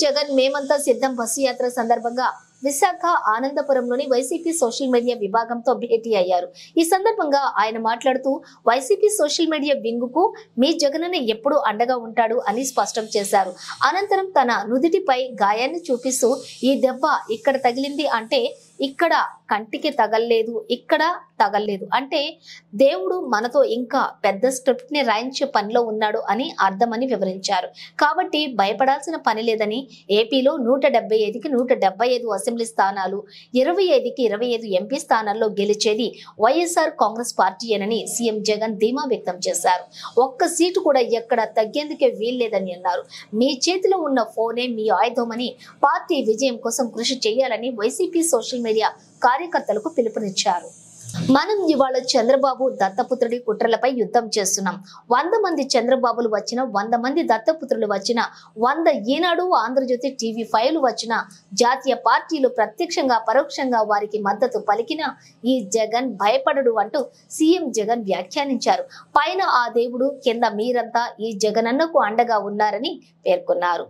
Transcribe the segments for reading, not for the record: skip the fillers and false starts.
జగన్ మేమంతా సిద్ధం బస్సు యాత్ర సందర్భంగా విశాఖ ఆనందపురంలోని వైసీపీ సోషల్ మీడియా విభాగంతో భేటీ అయ్యారు. ఈ సందర్భంగా ఆయన మాట్లాడుతూ వైసీపీ సోషల్ మీడియా వింగుకు మీ జగనన్న ఎప్పుడూ అండగా ఉంటాడు అని స్పష్టం చేశారు. అనంతరం తన నుదిటిపై గాయాన్ని చూపిస్తూ ఈ దెబ్బ ఇక్కడ తగిలింది అంటే ఇక్కడ కంటికి తగల్లేదు, ఇక్కడ తగల్లేదు అంటే దేవుడు మనతో ఇంకా పెద్ద స్క్రిప్ట్ ని రాయించే పనిలో ఉన్నాడు అని అర్థమని వివరించారు. కాబట్టి భయపడాల్సిన పని లేదని, ఏపీలో 175కి 175 అసెంబ్లీ స్థానాలు, 25కి 25 ఎంపీ స్థానాల్లో గెలిచేది వైఎస్ఆర్ కాంగ్రెస్ పార్టీయేనని సీఎం జగన్ ధీమా వ్యక్తం చేశారు. ఒక్క సీటు కూడా ఎక్కడ తగ్గేందుకే వీల్లేదని అన్నారు. మీ చేతిలో ఉన్న ఫోనే మీ ఆయుధమని, పార్టీ విజయం కోసం కృషి చేయాలని వైసీపీ సోషల్ మీడియా కార్యకర్తలకు పిలుపునిచ్చారు. మనం ఇవాళ చంద్రబాబు దత్తపుత్రుడి కుట్రలపై యుద్ధం చేస్తున్నాం. 100 మంది చంద్రబాబులు వచ్చిన, 100 మంది దత్తపుత్రులు వచ్చిన, 100 ఈనాడు, ఆంధ్రజ్యోతి, TV5 వచ్చిన, జాతీయ పార్టీలు ప్రత్యక్షంగా పరోక్షంగా వారికి మద్దతు పలికిన ఈ జగన్ భయపడడు అంటూ సీఎం జగన్ వ్యాఖ్యానించారు. పైన ఆ దేవుడు, కింద మీరంతా ఈ జగనన్నకు అండగా ఉన్నారని పేర్కొన్నారు.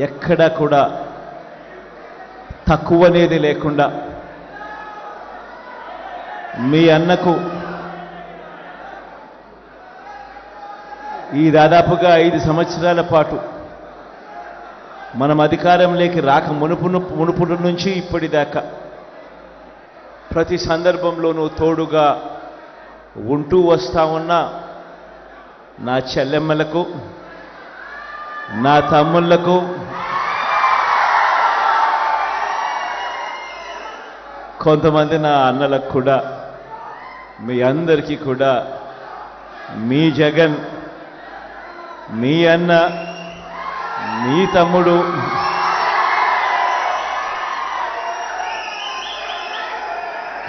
ఎక్కడ కూడా తక్కువనేది లేకుండా మీ అన్నకు ఈ దాదాపుగా 5 సంవత్సరాల పాటు మనం అధికారంలోకి రాక మునుపుడు నుంచి ఇప్పటిదాకా ప్రతి సందర్భంలోనూ తోడుగా ఉంటూ వస్తా ఉన్న నా చెల్లెమ్మలకు, నా తమ్ముళ్లకు, కొంతమంది నా అన్నలకు కూడా, మీ అందరికీ కూడా మీ జగన్, మీ అన్న, మీ తమ్ముడు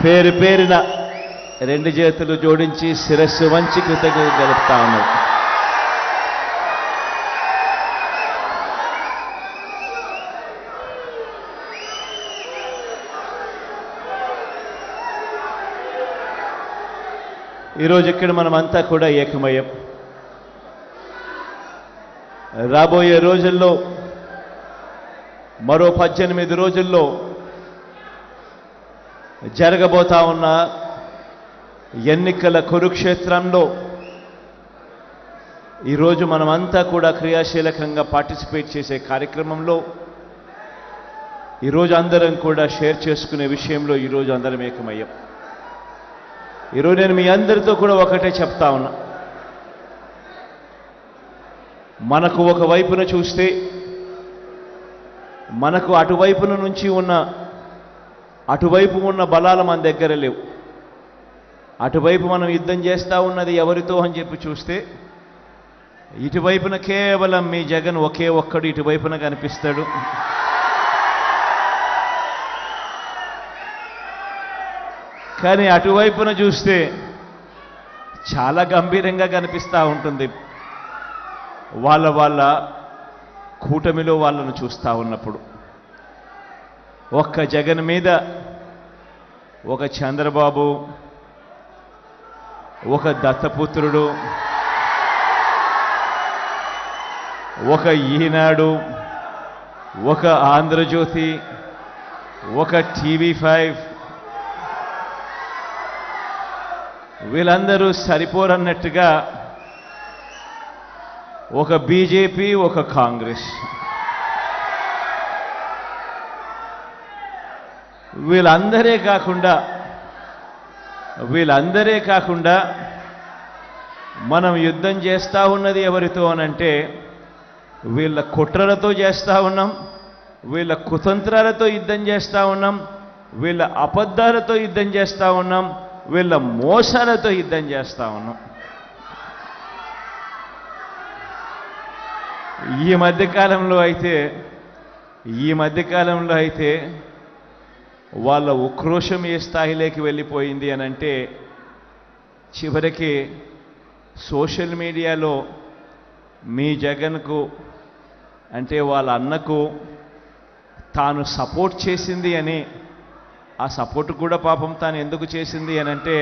పేరు పేరున 2 చేతులు జోడించి శిరస్సు వంచి కృతజ్ఞతలు తెలుపుతా ఉన్నారు. ఈరోజు ఇక్కడ మనమంతా కూడా ఏకమయ్యాం. రాబోయే రోజుల్లో, మరో 18 రోజుల్లో జరగబోతా ఉన్న ఎన్నికల కురుక్షేత్రంలో ఈరోజు మనమంతా కూడా క్రియాశీలకంగా పార్టిసిపేట్ చేసే కార్యక్రమంలో ఈరోజు అందరం కూడా షేర్ చేసుకునే విషయంలో ఈరోజు అందరం ఏకమయ్యాం. ఈరోజు నేను మీ అందరితో కూడా ఒకటే చెప్తా ఉన్నా. మనకు ఒక వైపున చూస్తే మనకు అటువైపు ఉన్న బలాలు మన దగ్గర లేవు. అటువైపు మనం యుద్ధం చేస్తూ ఉన్నది ఎవరితో అని చెప్పి చూస్తే ఇటువైపున కేవలం మీ జగన్ ఒకే ఒక్కడు ఇటువైపున కనిపిస్తాడు. కానీ అటువైపున చూస్తే చాలా గంభీరంగా కనిపిస్తూ ఉంటుంది. వాళ్ళ కూటమిలో వాళ్ళను చూస్తూ ఉన్నప్పుడు ఒక్క జగన్ మీద ఒక చంద్రబాబు, ఒక దత్తపుత్రుడు, ఒక ఈనాడు, ఒక ఆంధ్రజ్యోతి, ఒక TV5 వీళ్ళందరూ సరిపోరన్నట్టుగా ఒక బీజేపీ, ఒక కాంగ్రెస్, వీళ్ళందరే కాకుండా మనం యుద్ధం చేస్తూ ఉన్నది ఎవరితో అనంటే వీళ్ళ కుట్రలతో చేస్తూ ఉన్నాం, వీళ్ళ కుతంత్రాలతో యుద్ధం చేస్తూ ఉన్నాం, వీళ్ళ అబద్ధాలతో యుద్ధం చేస్తూ ఉన్నాం, వీళ్ళ మోసాలతో యుద్ధం చేస్తూ ఉన్నాం. ఈ మధ్యకాలంలో అయితే వాళ్ళ ఉక్రోషం ఏ స్థాయిలోకి వెళ్ళిపోయింది అనంటే చివరికి సోషల్ మీడియాలో మీ జగన్కు అంటే వాళ్ళ అన్నకు తాను సపోర్ట్ చేసింది అని, ఆ సపోర్ట్ కూడా పాపం తాను ఎందుకు చేసింది అనంటే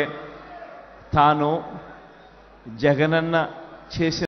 తాను జగనన్న చేసిన